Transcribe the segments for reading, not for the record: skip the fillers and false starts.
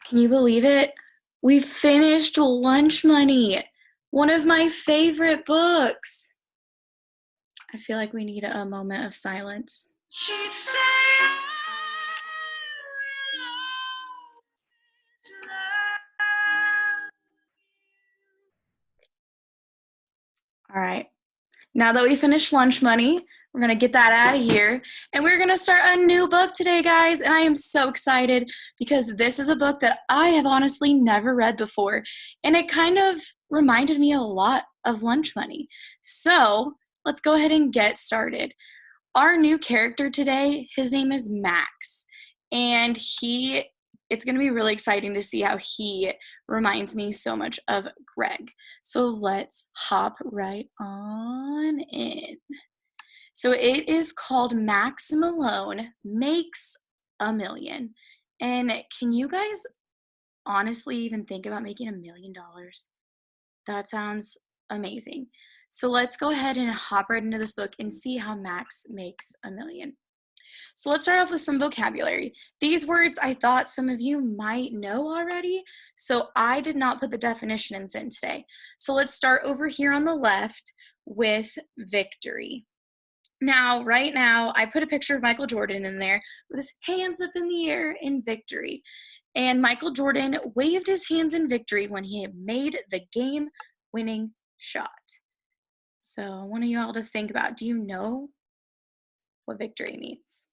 Can you believe it? We finished Lunch Money, one of my favorite books. I feel like we need a moment of silence. She'd say, all right, now that we finished Lunch Money, we're going to get that out of here, and we're going to start a new book today, guys, and I am so excited because this is a book that I have honestly never read before, and it kind of reminded me a lot of Lunch Money. So let's go ahead and get started. Our new character today, his name is Max, and it's going to be really exciting to see how he reminds me so much of Greg. So let's hop right on in. So it is called Max Malone Makes a Million. And can you guys honestly even think about making $1 million? That sounds amazing. So let's go ahead and hop right into this book and see how Max makes $1 million. So let's start off with some vocabulary. These words I thought some of you might know already, so I did not put the definitions in today. So let's start over here on the left with victory. Now, right now, I put a picture of Michael Jordan in there with his hands up in the air in victory. And Michael Jordan waved his hands in victory when he had made the game-winning shot. So I want you all to think about, do you know what victory means?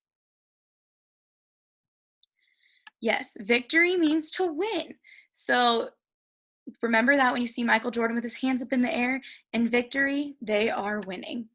Yes, victory means to win. So remember that when you see Michael Jordan with his hands up in the air in victory, they are winning.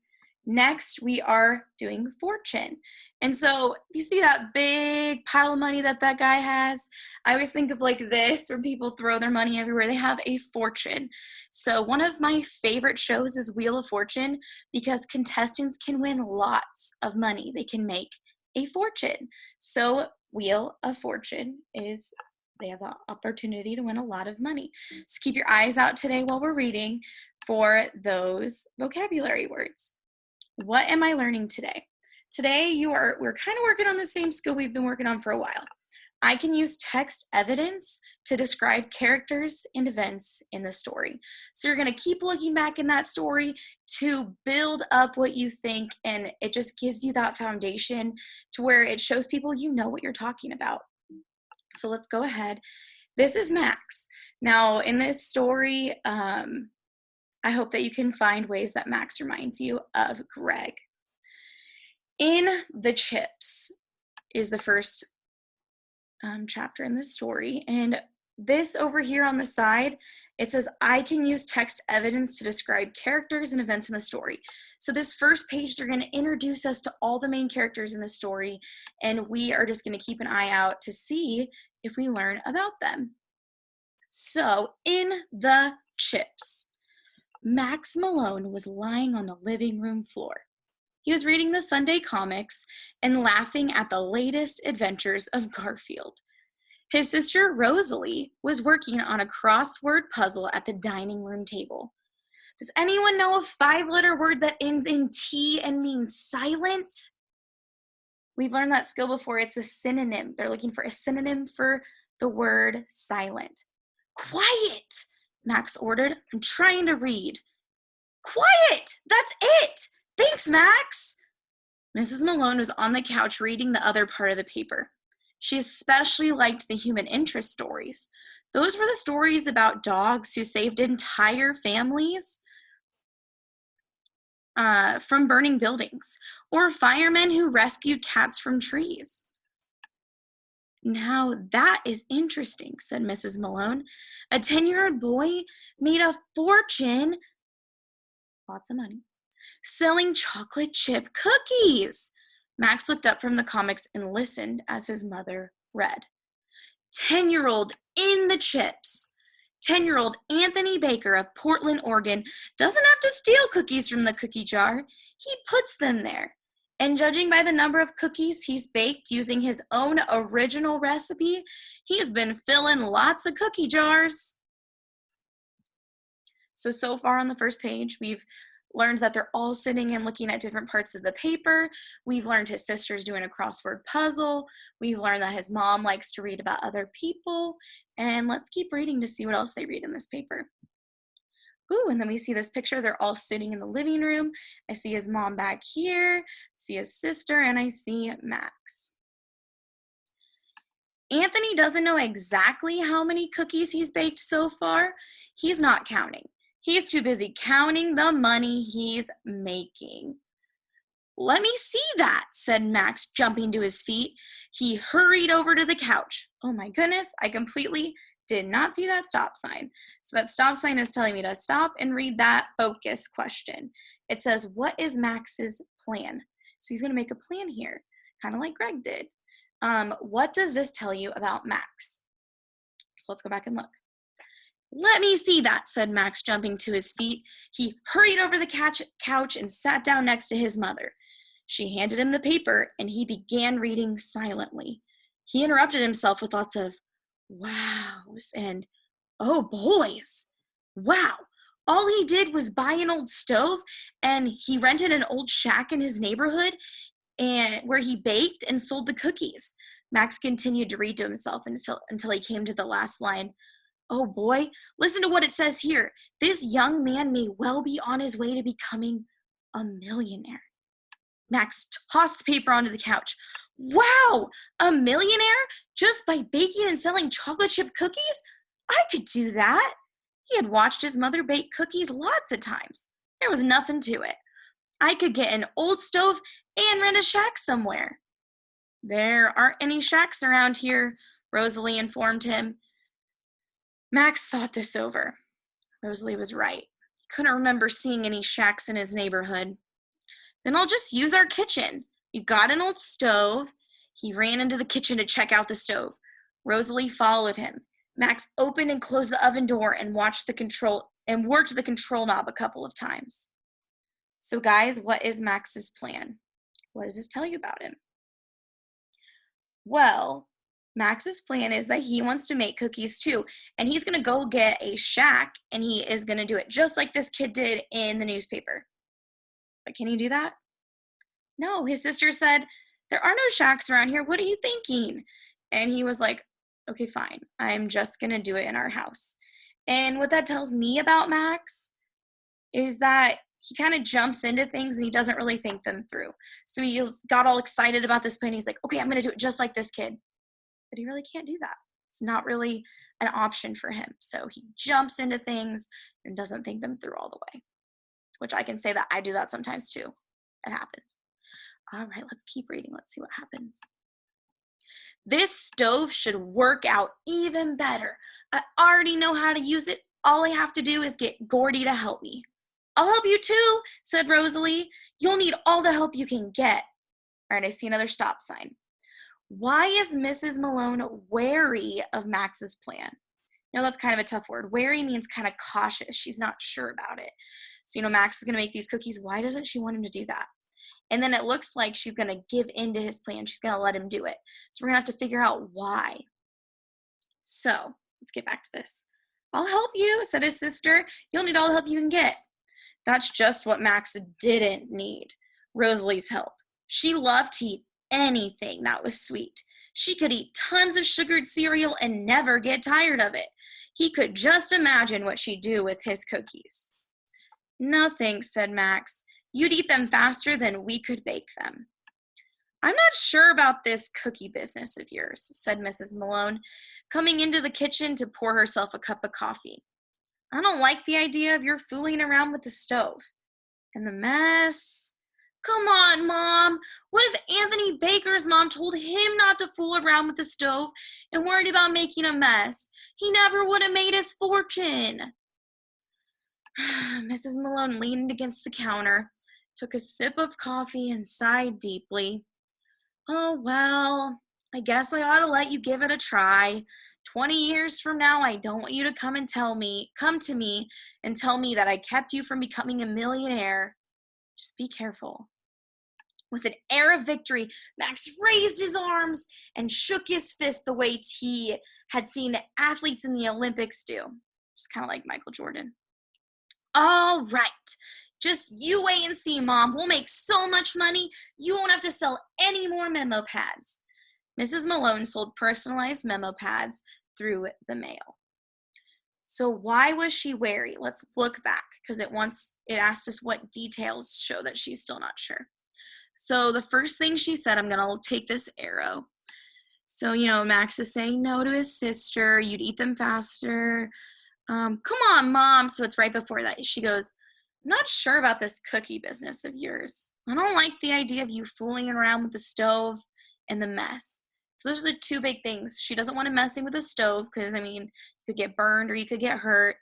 Next, we are doing fortune. And so you see that big pile of money that guy has? I always think of like this, where people throw their money everywhere. They have a fortune. So one of my favorite shows is Wheel of Fortune because contestants can win lots of money. They can make a fortune. So Wheel of Fortune is, they have the opportunity to win a lot of money. So keep your eyes out today while we're reading for those vocabulary words. What am I learning today? Today we're kind of working on the same skill we've been working on for a while. I can use text evidence to describe characters and events in the story. So you're going to keep looking back in that story to build up what you think, and it just gives you that foundation to where it shows people you know what you're talking about. So let's go ahead. This is Max. Now, in this story, I hope that you can find ways that Max reminds you of Greg. In the Chips is the first chapter in this story. And this over here on the side, it says, I can use text evidence to describe characters and events in the story. So this first page, they're going to introduce us to all the main characters in the story. And we are just going to keep an eye out to see if we learn about them. So in the Chips, Max Malone was lying on the living room floor. He was reading the Sunday comics and laughing at the latest adventures of Garfield. His sister Rosalie was working on a crossword puzzle at the dining room table. Does anyone know a 5-letter word that ends in T and means silent? We've learned that skill before. It's a synonym. They're looking for a synonym for the word silent. Quiet! Max ordered. I'm trying to read. Quiet! That's it! Thanks, Max! Mrs. Malone was on the couch reading the other part of the paper. She especially liked the human interest stories. Those were the stories about dogs who saved entire families from burning buildings, or firemen who rescued cats from trees. Now that is interesting, said Mrs. Malone. A 10-year-old boy made a fortune, lots of money, selling chocolate chip cookies. Max looked up from the comics and listened as his mother read. 10-year-old in the Chips. 10-year-old Anthony Baker of Portland, Oregon, doesn't have to steal cookies from the cookie jar. He puts them there. And judging by the number of cookies he's baked using his own original recipe, he's been filling lots of cookie jars. So far on the first page, we've learned that they're all sitting and looking at different parts of the paper. We've learned his sister's doing a crossword puzzle. We've learned that his mom likes to read about other people. And let's keep reading to see what else they read in this paper. Ooh, and then we see this picture. They're all sitting in the living room. I see his mom back here, see his sister, and I see Max. Anthony doesn't know exactly how many cookies he's baked so far. He's not counting. He's too busy counting the money he's making. "Let me see that," said Max, jumping to his feet. He hurried over to the couch. Oh my goodness, I completely did not see that stop sign. So that stop sign is telling me to stop and read that focus question. It says, what is Max's plan? So he's going to make a plan here, kind of like Greg did. What does this tell you about Max? So let's go back and look. "Let me see that," said Max, jumping to his feet. He hurried over the couch and sat down next to his mother. She handed him the paper, and he began reading silently. He interrupted himself with lots of wows and oh boys. Wow. All he did was buy an old stove, and he rented an old shack in his neighborhood and where he baked and sold the cookies. Max continued to read to himself until he came to the last line. "Oh boy, listen to what it says here. This young man may well be on his way to becoming a millionaire." Max tossed the paper onto the couch. "Wow, a millionaire just by baking and selling chocolate chip cookies? I could do that." He had watched his mother bake cookies lots of times. There was nothing to it. "I could get an old stove and rent a shack somewhere." "There aren't any shacks around here," Rosalie informed him. Max thought this over. Rosalie was right. He couldn't remember seeing any shacks in his neighborhood. "Then I'll just use our kitchen. We've got an old stove." He ran into the kitchen to check out the stove. Rosalie followed him. Max opened and closed the oven door and worked the control knob a couple of times. So guys, what is Max's plan? What does this tell you about him? Well, Max's plan is that he wants to make cookies too, and he's going to go get a shack, and he is going to do it just like this kid did in the newspaper. But can he do that? No, his sister said, "There are no shacks around here. What are you thinking?" And he was like, "Okay, fine. I'm just going to do it in our house." And what that tells me about Max is that he kind of jumps into things and he doesn't really think them through. So he got all excited about this plan. He's like, "Okay, I'm going to do it just like this kid." But he really can't do that. It's not really an option for him. So he jumps into things and doesn't think them through all the way, which I can say that I do that sometimes too. It happens. All right, let's keep reading. Let's see what happens. "This stove should work out even better. I already know how to use it. All I have to do is get Gordy to help me." "I'll help you too," said Rosalie. "You'll need all the help you can get." All right, I see another stop sign. Why is Mrs. Malone wary of Max's plan? Now, that's kind of a tough word. Wary means kind of cautious. She's not sure about it. So, Max is going to make these cookies. Why doesn't she want him to do that? And then it looks like she's going to give in to his plan. She's going to let him do it. So we're going to have to figure out why. So let's get back to this. "I'll help you," said his sister. "You'll need all the help you can get." That's just what Max didn't need. Rosalie's help. She loved to eat anything that was sweet. She could eat tons of sugared cereal and never get tired of it. He could just imagine what she'd do with his cookies. "No thanks," said Max. "You'd eat them faster than we could bake them." "I'm not sure about this cookie business of yours," said Mrs. Malone, coming into the kitchen to pour herself a cup of coffee. "I don't like the idea of your fooling around with the stove. And the mess. Come on, Mom. What if Anthony Baker's mom told him not to fool around with the stove and worried about making a mess? He never would have made his fortune." Mrs. Malone leaned against the counter, took a sip of coffee, and sighed deeply. "Oh, well, I guess I ought to let you give it a try. 20 years from now, I don't want you to come to me and tell me that I kept you from becoming a millionaire. Just be careful." With an air of victory, Max raised his arms and shook his fist the way he had seen athletes in the Olympics do. Just kind of like Michael Jordan. "All right, Just you wait and see, Mom. We'll make so much money, you won't have to sell any more memo pads. Mrs. Malone sold personalized memo pads through the mail. So why was she wary? Let's look back, because it asked us what details show that she's still not sure. So the first thing she said, I'm gonna take this arrow. So, Max is saying no to his sister. You'd eat them faster. Come on, Mom. So it's right before that. She goes, I'm not sure about this cookie business of yours. I don't like the idea of you fooling around with the stove and the mess. So those are the two big things. She doesn't want him messing with the stove because, you could get burned or you could get hurt.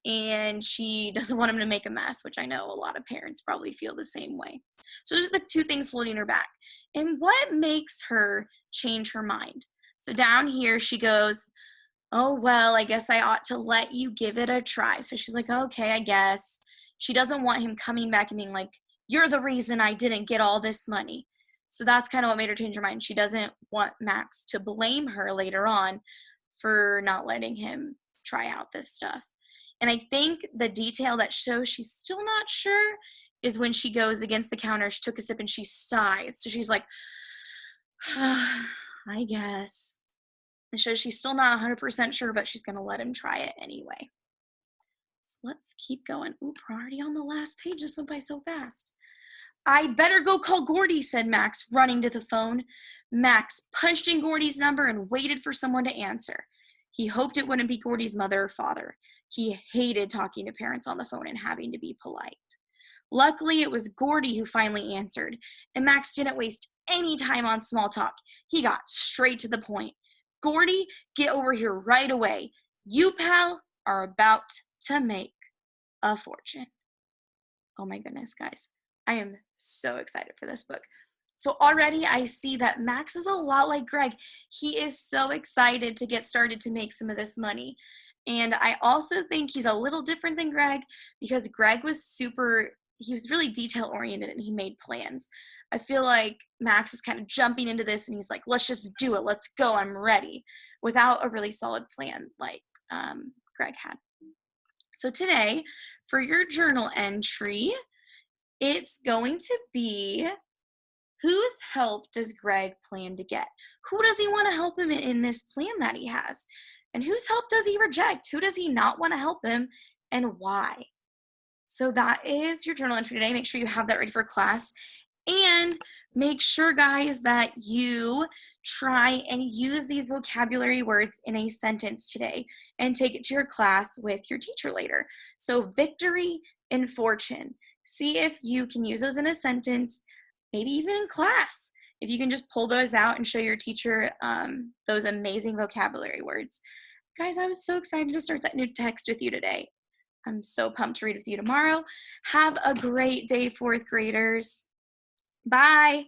And she doesn't want him to make a mess, which I know a lot of parents probably feel the same way. So those are the two things holding her back. And what makes her change her mind? So down here she goes, oh, well, I guess I ought to let you give it a try. So she's like, okay, I guess. She doesn't want him coming back and being like, you're the reason I didn't get all this money. So that's kind of what made her change her mind. She doesn't want Max to blame her later on for not letting him try out this stuff. And I think the detail that shows she's still not sure is when she goes against the counter, she took a sip and she sighs. So she's like, I guess. And so she's still not 100% sure, but she's going to let him try it anyway. So let's keep going. Oop, we're already on the last page. This went by so fast. I'd better go call Gordy, said Max, running to the phone. Max punched in Gordy's number and waited for someone to answer. He hoped it wouldn't be Gordy's mother or father. He hated talking to parents on the phone and having to be polite. Luckily, it was Gordy who finally answered, and Max didn't waste any time on small talk. He got straight to the point. Gordy, get over here right away. You, pal, are about to make a fortune. Oh my goodness, guys. I am so excited for this book. So already I see that Max is a lot like Greg. He is so excited to get started to make some of this money. And I also think he's a little different than Greg because Greg was really detail oriented and he made plans. I feel like Max is kind of jumping into this and he's like, let's just do it. Let's go. I'm ready, without a really solid plan like Greg had. So today, for your journal entry, it's going to be, whose help does Greg plan to get? Who does he want to help him in this plan that he has? And whose help does he reject? Who does he not want to help him, and why? So that is your journal entry today. Make sure you have that ready for class. And make sure, guys, that you try and use these vocabulary words in a sentence today and take it to your class with your teacher later. So victory and fortune. See if you can use those in a sentence, maybe even in class. If you can just pull those out and show your teacher those amazing vocabulary words. Guys, I was so excited to start that new text with you today. I'm so pumped to read with you tomorrow. Have a great day, fourth graders. Bye.